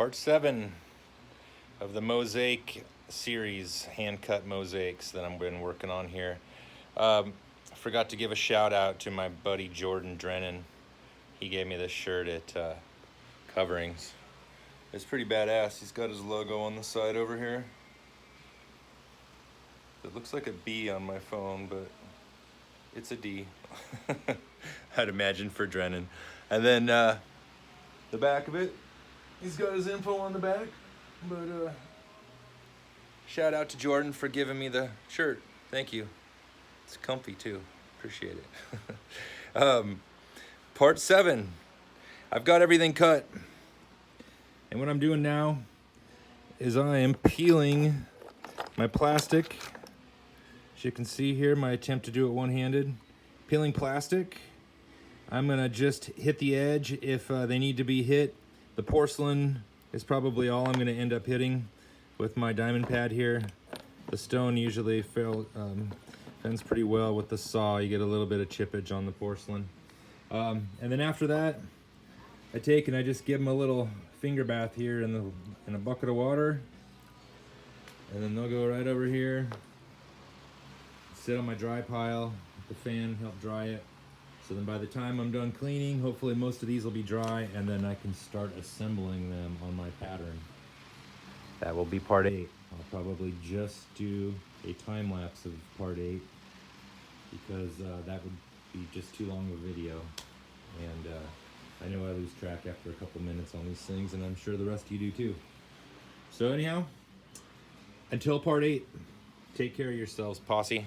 Part 7 of the mosaic series, hand-cut mosaics that I've been working on here. I forgot to give a shout out to my buddy Jordan Drennan. He gave me this shirt at Coverings. It's pretty badass. He's got his logo on the side over here. It looks like a B on my phone, but it's a D. I'd imagine for Drennan. And then the back of it, he's got his info on the back. But shout out to Jordan for giving me the shirt. Thank you. It's comfy too. Appreciate it. Part 7. I've got everything cut. And what I'm doing now is I am peeling my plastic. As you can see here, my attempt to do it one-handed. Peeling plastic. I'm gonna just hit the edge if they need to be hit. The porcelain is probably all I'm gonna end up hitting with my diamond pad here. The stone usually fends pretty well with the saw. You get a little bit of chippage on the porcelain. And then after that, I take and I just give them a little finger bath here in a bucket of water. And then they'll go right over here, sit on my dry pile, the fan help dry it. So then by the time I'm done cleaning, hopefully most of these will be dry, and then I can start assembling them on my pattern. That will be part 8. I'll probably just do a time lapse of part 8 because that would be just too long of a video. And I know I lose track after a couple minutes on these things, and I'm sure the rest of you do too. So anyhow, until part 8, take care of yourselves, posse.